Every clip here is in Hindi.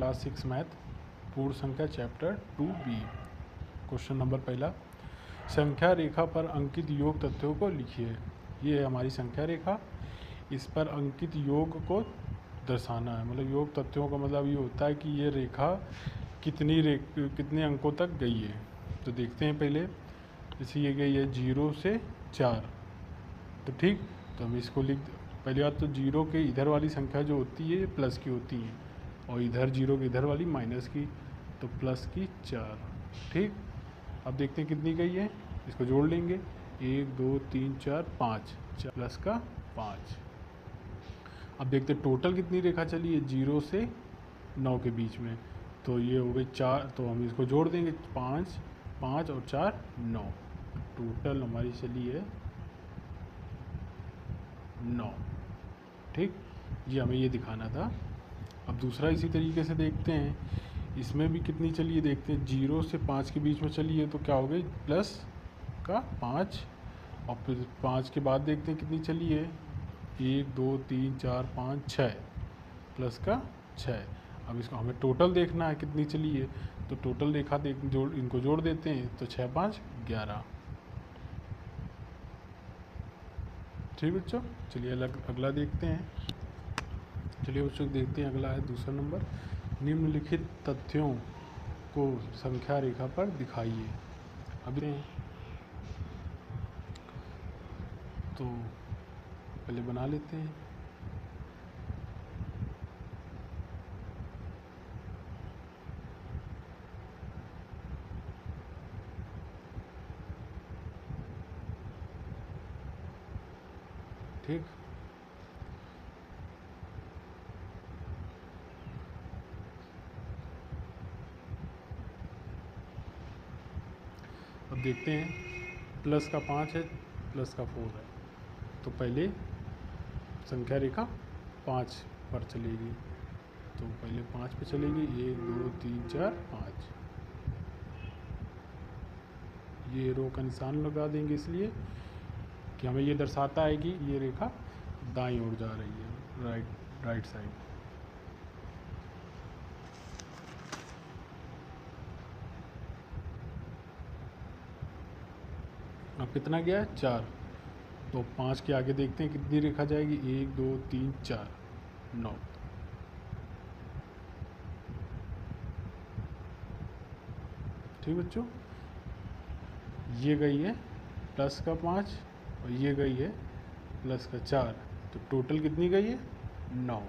क्लास 6 मैथ पूर्ण संख्या चैप्टर 2B। क्वेश्चन नंबर पहला, संख्या रेखा पर अंकित योग तथ्यों को लिखिए। ये है हमारी संख्या रेखा, इस पर अंकित योग को दर्शाना है। मतलब योग तथ्यों का मतलब ये होता है कि ये रेखा कितने अंकों तक गई है। तो देखते हैं पहले, जैसे ये गई है 0 से 4, तो ठीक, तो हम इसको पहली बात तो 0 के इधर वाली संख्या जो होती है प्लस की होती है, और इधर 0 के इधर वाली माइनस की, तो प्लस की 4। ठीक, अब देखते हैं कितनी गई है, इसको जोड़ लेंगे 1 2 3 4 5, प्लस का 5। अब देखते हैं टोटल कितनी रेखा चली है 0 से 9 के बीच में, तो ये हो गई 4, तो हम इसको जोड़ देंगे 5 5 और 4 9, टोटल हमारी चली है 9। ठीक, ये हमें ये दिखाना था। अब दूसरा इसी तरीके से देखते हैं, इसमें भी कितनी चली है देखते हैं, 0 से 5 के बीच में चली है, तो क्या हो गई प्लस का 5, और फिर 5 के बाद देखते हैं कितनी चली है 1 2 3 4 5 6, प्लस का 6। अब इसको हमें टोटल देखना है कितनी चली है, तो टोटल रेखा इनको जोड़ देते हैं, तो 6 5 11। ठीक बच्चों, चलिए अगला देखते हैं। चलिए बच्चों देखते हैं, अगला है दूसरा नंबर, निम्नलिखित तथ्यों को संख्या रेखा पर दिखाइए। अभी तो पहले बना लेते हैं। ठीक, अब देखते हैं, प्लस का 5 है, प्लस का 4 है, तो पहले संख्या रेखा 5 पर चलेगी, तो पहले 5 पे चलेगी, 1 2 3 4 5। ये रो का निशान लगा देंगे, इसलिए कि हमें ये दर्शाता है कि ये रेखा दाईं ओर जा रही है, राइट साइड। अब कितना गया है 4, तो 5 के आगे देखते हैं कितनी रेखा जाएगी, 1 2 3 4 9। ठीक बच्चों, ये गई है प्लस का 5 और ये गई है प्लस का 4, तो टोटल कितनी गई है 9।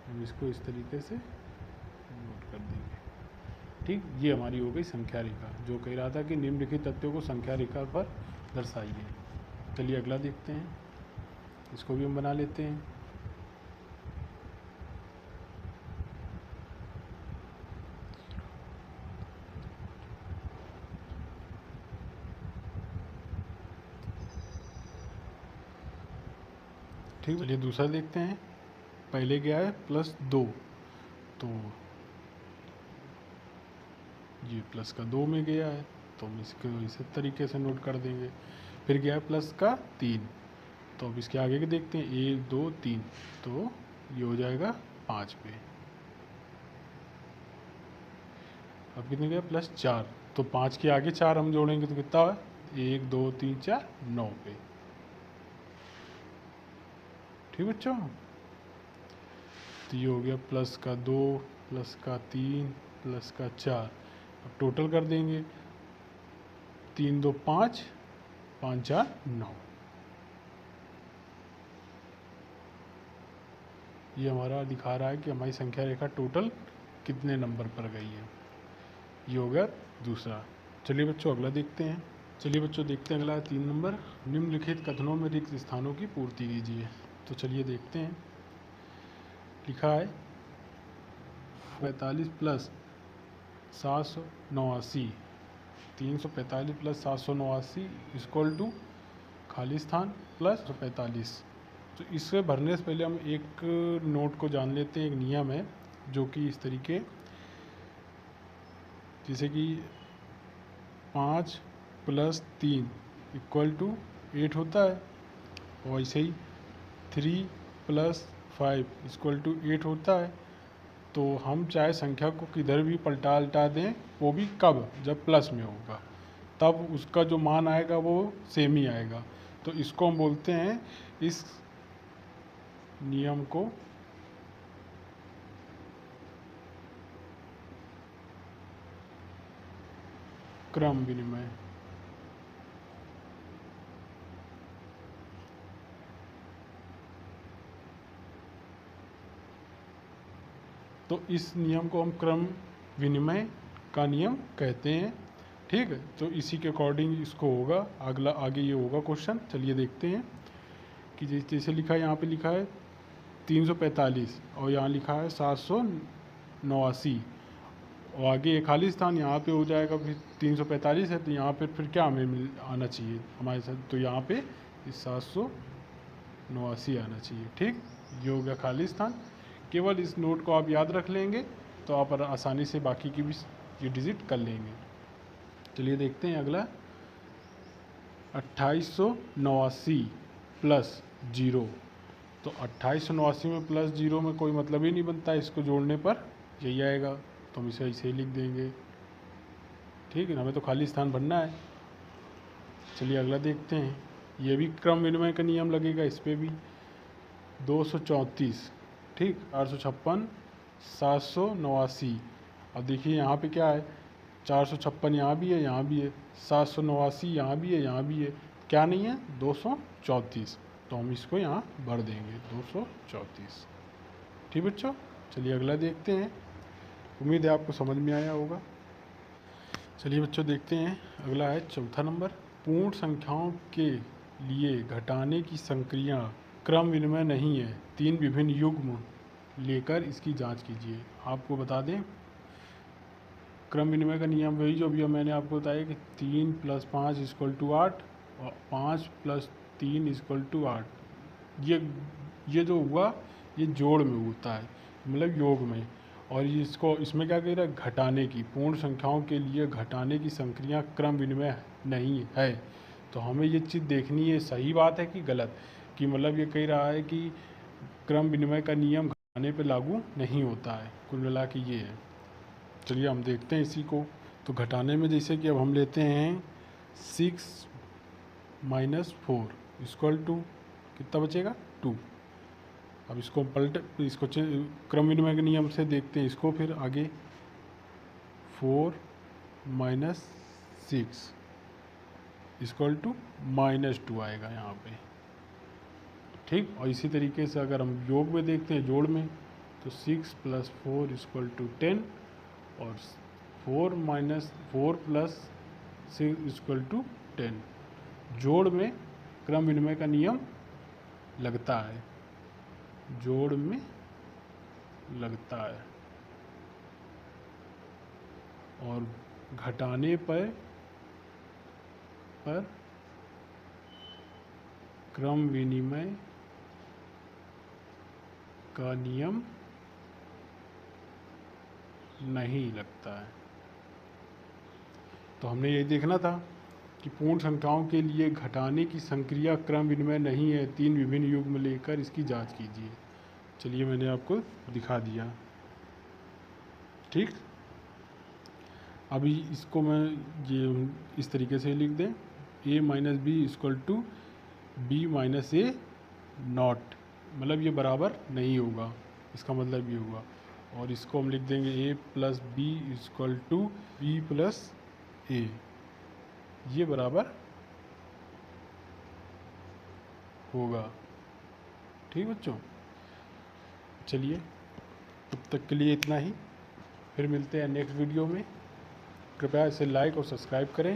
हम इसको इस तरीके से नोट कर देंगे। ठीक, ये हमारी हो गई संख्या रेखा, जो कह रहा था कि निम्नलिखित तथ्यों को संख्या रेखा पर दर्शाइए। चलिए अगला देखते हैं, इसको भी हम बना लेते हैं। ठीक, चलिए दूसरा देखते हैं। पहले गया है +2, तो ये प्लस का 2 में गया है, तो हम इसको इस तरीके से नोट कर देंगे। फिर गया प्लस का 3, तो अब इसके आगे के देखते हैं, 1 2 3, तो ये हो जाएगा 5 पे। अब कितने गया +4, तो 5 के आगे 4 हम जोड़ेंगे तो कितना है 1 2 3 4 9 पे। ठीक बच्चों, तो ये हो गया प्लस का 2 प्लस का 3 प्लस का 4। अब टोटल कर देंगे, 3 2 5 5 4 9। ये हमारा दिखा रहा है कि हमारी संख्या रेखा टोटल कितने नंबर पर गई है। ये हो गया दूसरा। चलिए बच्चों अगला देखते हैं। चलिए बच्चों देखते हैं, अगला है 3 नंबर, निम्नलिखित कथनों में रिक्त स्थानों की पूर्ति कीजिए। तो चलिए देखते हैं, लिखा है 45 + 789, 345 + 789 = खाली स्थान प्लस 45। तो इसे भरने से पहले हम एक नोट को जान लेते हैं, एक नियम है जो कि इस तरीके, जैसे कि 5 + 3 = 8 होता है, वैसे ही 3 + 5 = 8 होता है। तो हम चाहे संख्या को किधर भी पलटा उल्टा दें, वो भी कब, जब प्लस में होगा, तब उसका जो मान आएगा वो सेम ही आएगा। तो इसको हम बोलते हैं, इस नियम को क्रम विनिमय। तो इस नियम को हम क्रम विनिमय का नियम कहते हैं। ठीक है, तो इसी के अकॉर्डिंग इसको होगा, अगला आगे ये होगा क्वेश्चन। चलिए देखते हैं कि जैसे लिखा है, यहाँ पे लिखा है 345 और यहाँ लिखा है 789 और आगे एक खाली स्थान यहाँ पे हो जाएगा। फिर 345 है तो यहाँ पे फिर क्या हमें आना चाहिए हमारे साथ, तो यहाँ पे 789 आना चाहिए। ठीक, ये हो गया खाली स्थान। केवल इस नोट को आप याद रख लेंगे तो आप आसानी से बाकी की भी ये डिजिट कर लेंगे। चलिए देखते हैं अगला, 2889 + 0। तो 2889 में प्लस 0 में कोई मतलब ही नहीं बनता है, इसको जोड़ने पर यही आएगा, तो हम इसे ऐसे ही लिख देंगे। ठीक है, हमें तो खाली स्थान भरना है। चलिए अगला देखते हैं, ये भी क्रम विनिमय का नियम लगेगा इस पर भी। 234, ठीक, 456, 789। अब देखिए यहाँ पे क्या है, 456 यहाँ भी है, यहाँ भी है, 789 यहाँ भी है, यहाँ भी है, क्या नहीं है, 234। तो हम इसको यहाँ भर देंगे 234। ठीक बच्चों, चलिए अगला देखते हैं। उम्मीद है आपको समझ में आया होगा। चलिए बच्चों देखते हैं, अगला है चौथा नंबर। पूर्ण संख्याओं के लिए घटाने की संक्रिया क्रम विनिमय नहीं है, 3 विभिन्न युग्म लेकर इसकी जांच कीजिए। आपको बता दें, क्रम विनिमय का नियम वही जो अभी मैंने आपको बताया कि 3 + 5 = 8 और 5 + 3 = 8। ये जो हुआ ये जोड़ में होता है, मतलब योग में। और इसको इसमें क्या कह रहा है, घटाने की, पूर्ण संख्याओं के लिए घटाने की संक्रिया क्रम विनिमय नहीं है। तो हमें ये चीज़ देखनी है सही बात है कि गलत, कि मतलब ये कह रहा है कि क्रम विनिमय का नियम घटाने पे लागू नहीं होता है। कुल मिला के ये है। चलिए हम देखते हैं इसी को। तो घटाने में जैसे कि अब हम लेते हैं 6 - 4 = कितना बचेगा, 2। अब इसको इसको क्रम विनिमय के नियम से देखते हैं इसको। फिर आगे 4 - 6 = -2 आएगा यहाँ पे। ठीक, और इसी तरीके से अगर हम योग में देखते हैं, जोड़ में, तो 6 + 4 = 10 और 4 + 6 = 10। जोड़ में क्रम विनिमय का नियम लगता है, जोड़ में लगता है। और घटाने पर क्रम विनिमय का नियम नहीं लगता है। तो हमने यही देखना था कि पूर्ण संख्याओं के लिए घटाने की संक्रिया क्रम विनिमय नहीं है, 3 विभिन्न युग्म लेकर इसकी जांच कीजिए। चलिए मैंने आपको दिखा दिया। ठीक, अभी इसको मैं ये इस तरीके से लिख दें, a - b = b - a not, मतलब ये बराबर नहीं होगा, इसका मतलब ये होगा। और इसको हम लिख देंगे a + b = b + a, ये बराबर होगा। ठीक बच्चों, चलिए तब तक के लिए इतना ही, फिर मिलते हैं नेक्स्ट वीडियो में। कृपया इसे लाइक और सब्सक्राइब करें।